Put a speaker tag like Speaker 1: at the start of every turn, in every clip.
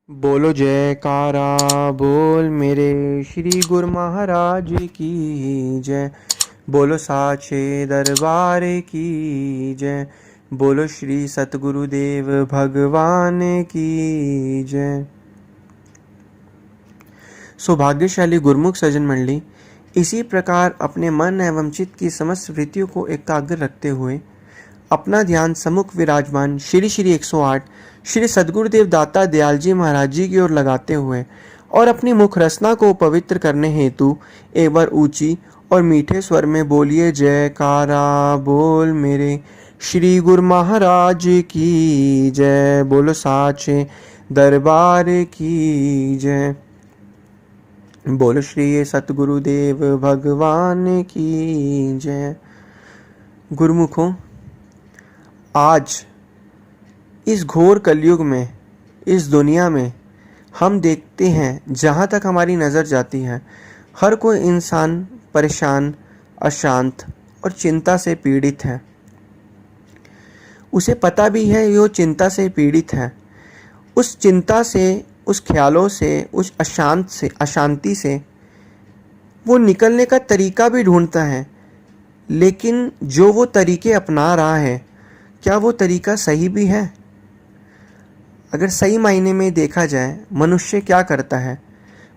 Speaker 1: बोलो जयकारा बोल मेरे श्री गुरु महाराज की जय। बोलो साचे दरबार की जय। बोलो श्री सतगुरुदेव भगवान की जय। सौभाग्यशाली गुरुमुख सज्जन मंडली, इसी प्रकार अपने मन एवं चित्त की समस्त वृत्तियों को एकाग्र रखते हुए अपना ध्यान सम्मुख विराजमान श्री श्री 108 श्री सद्गुरुदेव दाता दयाल जी महाराज जी की ओर लगाते हुए और अपनी मुख रसना को पवित्र करने हेतु एक बार ऊंची और मीठे स्वर में बोलिए जयकारा बोल मेरे श्री गुरु महाराज की जय। बोलो साचे दरबार की जय। बोलो श्री सतगुरुदेव भगवान की जय। गुरुमुखों, आज इस घोर कलयुग में, इस दुनिया में हम देखते हैं, जहाँ तक हमारी नज़र जाती है, हर कोई इंसान परेशान, अशांत और चिंता से पीड़ित है। उसे पता भी है वो चिंता से पीड़ित है। उस चिंता से, उस ख्यालों से, उस अशांति से वो निकलने का तरीका भी ढूंढता है, लेकिन जो वो तरीके अपना रहा है, क्या वो तरीका सही भी है? अगर सही मायने में देखा जाए, मनुष्य क्या करता है?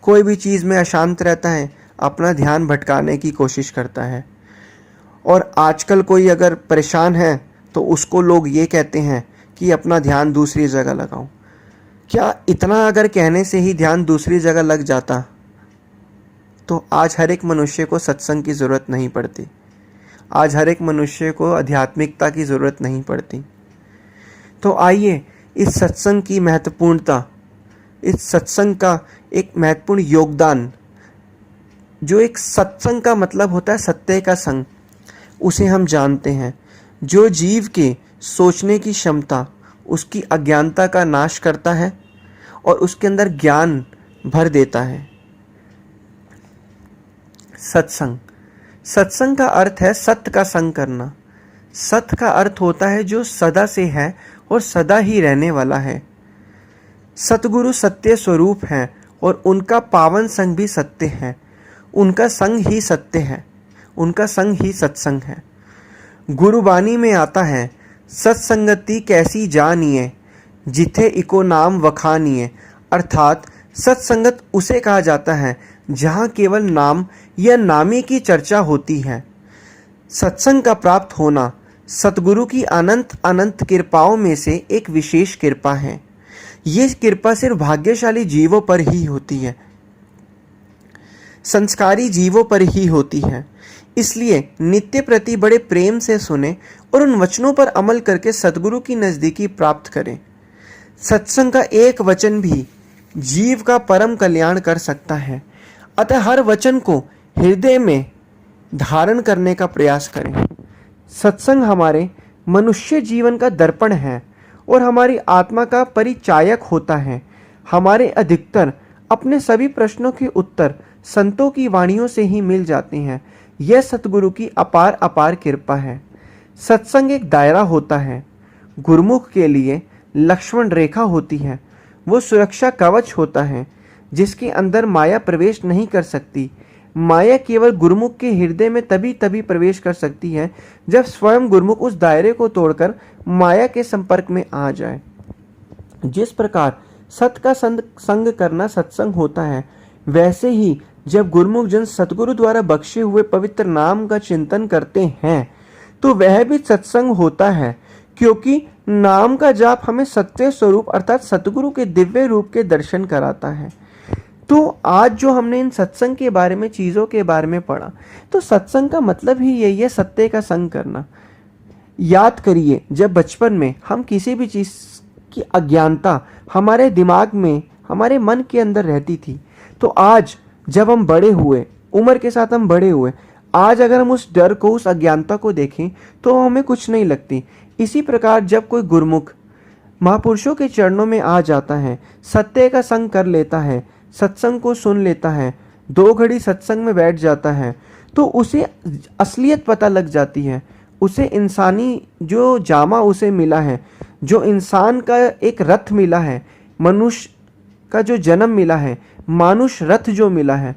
Speaker 1: कोई भी चीज़ में अशांत रहता है, अपना ध्यान भटकाने की कोशिश करता है। और आजकल कोई अगर परेशान है तो उसको लोग ये कहते हैं कि अपना ध्यान दूसरी जगह लगाओ। क्या इतना अगर कहने से ही ध्यान दूसरी जगह लग जाता तो आज हर एक मनुष्य को सत्संग की ज़रूरत नहीं पड़ती। आज हर एक मनुष्य को आध्यात्मिकता की ज़रूरत नहीं पड़ती। तो आइए इस सत्संग की महत्वपूर्णता, इस सत्संग का एक महत्वपूर्ण योगदान, जो एक सत्संग का मतलब होता है सत्य का संग, उसे हम जानते हैं। जो जीव के सोचने की क्षमता, उसकी अज्ञानता का नाश करता है और उसके अंदर ज्ञान भर देता है। सत्संग, सत्संग का अर्थ है सत्य का संग करना। सत्य का अर्थ होता है जो सदा से है और सदा ही रहने वाला है। सतगुरु सत्य स्वरूप हैं और उनका पावन संग भी सत्य है। उनका संग ही सत्य है, उनका संग ही सत्संग है। गुरुबानी में आता है, सत्संगति कैसी जानिए जिथे इको नाम वखानिए। अर्थात सत्संगत उसे कहा जाता है जहाँ केवल नाम या नामी की चर्चा होती है। सत्संग का प्राप्त होना सतगुरु की अनंत अनंत कृपाओं में से एक विशेष कृपा है। ये कृपा सिर्फ भाग्यशाली जीवों पर ही होती है, संस्कारी जीवों पर ही होती है। इसलिए नित्य प्रति बड़े प्रेम से सुने और उन वचनों पर अमल करके सतगुरु की नज़दीकी प्राप्त करें। सत्संग का एक वचन भी जीव का परम कल्याण कर सकता है। अतः हर वचन को हृदय में धारण करने का प्रयास करें। सत्संग हमारे मनुष्य जीवन का दर्पण है और हमारी आत्मा का परिचायक होता है। हमारे अधिकतर अपने सभी प्रश्नों के उत्तर संतों की वाणियों से ही मिल जाते हैं। यह सतगुरु की अपार अपार कृपा है। सत्संग एक दायरा होता है। गुरुमुख के लिए लक्ष्मण रेखा होती है। वो सुरक्षा कवच होता है जिसके अंदर माया प्रवेश नहीं कर सकती। माया केवल गुरुमुख के हृदय में तभी प्रवेश कर सकती है जब स्वयं गुरुमुख उस दायरे को तोड़कर माया के संपर्क में आ जाए। जिस प्रकार सत्य का संग करना सत्संग होता है, वैसे ही जब गुरुमुख जन सतगुरु द्वारा बख्शे हुए पवित्र नाम का चिंतन करते हैं तो वह भी सत्संग होता है, क्योंकि नाम का जाप हमें सत्य स्वरूप अर्थात सतगुरु के दिव्य रूप के दर्शन कराता है। तो आज जो हमने इन सत्संग के बारे में, चीज़ों के बारे में पढ़ा, तो सत्संग का मतलब ही यही है, सत्य का संग करना। याद करिए, जब बचपन में हम किसी भी चीज़ की अज्ञानता हमारे दिमाग में, हमारे मन के अंदर रहती थी, तो आज जब हम बड़े हुए, उम्र के साथ हम बड़े हुए, आज अगर हम उस डर को, उस अज्ञानता को देखें तो हमें कुछ नहीं लगती। इसी प्रकार जब कोई गुरुमुख महापुरुषों के चरणों में आ जाता है, सत्य का संग कर लेता है, सत्संग को सुन लेता है, 2 घड़ी सत्संग में बैठ जाता है, तो उसे असलियत पता लग जाती है। उसे इंसानी जो जामा उसे मिला है, जो इंसान का एक रथ मिला है, मनुष्य का जो जन्म मिला है, मानुष रथ जो मिला है,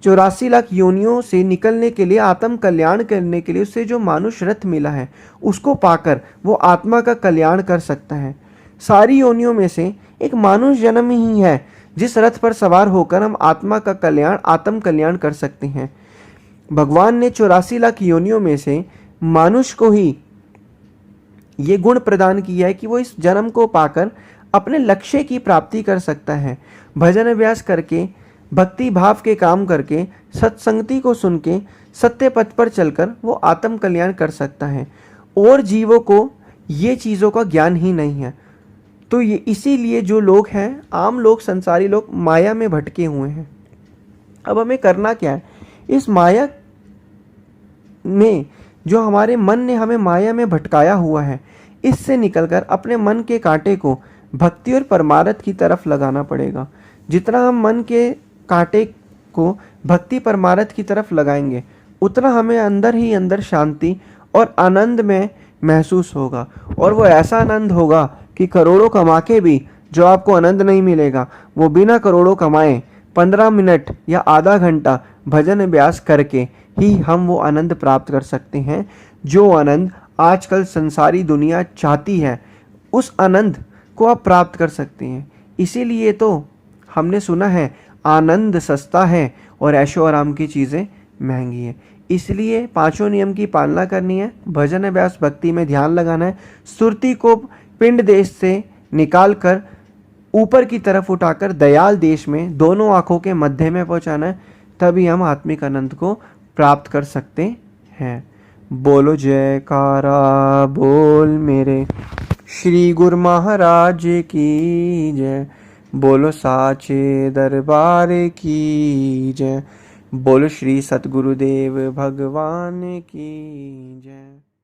Speaker 1: 84 लाख योनियों से निकलने के लिए, आत्म कल्याण करने के लिए उसे जो मानुष रथ मिला है, उसको पाकर वो आत्मा का कल्याण कर सकता है। सारी योनियों में से एक मानुष जन्म ही है जिस रथ पर सवार होकर हम आत्मा का कल्याण, आत्म कल्याण कर सकते हैं। भगवान ने 84 लाख योनियों में से मानुष को ही ये गुण प्रदान किया है कि वो इस जन्म को पाकर अपने लक्ष्य की प्राप्ति कर सकता है। भजन अभ्यास करके, भक्ति भाव के काम करके, सत्संगति को सुन के, सत्य पथ पर चलकर वो आत्म कल्याण कर सकता है। और जीवों को ये चीज़ों का ज्ञान ही नहीं है। तो ये इसीलिए जो लोग हैं, आम लोग, संसारी लोग माया में भटके हुए हैं। अब हमें करना क्या है? इस माया में जो हमारे मन ने हमें माया में भटकाया हुआ है, इससे निकलकर अपने मन के कांटे को भक्ति और परमार्थ की तरफ लगाना पड़ेगा। जितना हम मन के कांटे को भक्ति परमार्थ की तरफ लगाएंगे, उतना हमें अंदर ही अंदर शांति और आनंद में महसूस होगा। और वो ऐसा आनंद होगा कि करोड़ों कमा के भी जो आपको आनंद नहीं मिलेगा, वो बिना करोड़ों कमाए 15 मिनट या आधा घंटा भजन अभ्यास करके ही हम वो आनंद प्राप्त कर सकते हैं। जो आनंद आजकल संसारी दुनिया चाहती है, उस आनंद को आप प्राप्त कर सकते हैं। इसीलिए तो हमने सुना है, आनंद सस्ता है और ऐशो आराम की चीज़ें महंगी है। इसलिए पांचों नियम की पालना करनी है, भजन अभ्यास भक्ति में ध्यान लगाना है, सुरती को पिंड देश से निकाल कर ऊपर की तरफ उठाकर दयाल देश में दोनों आंखों के मध्य में पहुंचाना है। तभी हम आत्मिक आनंद को प्राप्त कर सकते हैं। बोलो जयकारा बोल मेरे श्री गुरु महाराज की जय। बोलो साचे दरबार की जय। बोलो श्री सतगुरुदेव भगवान की जय।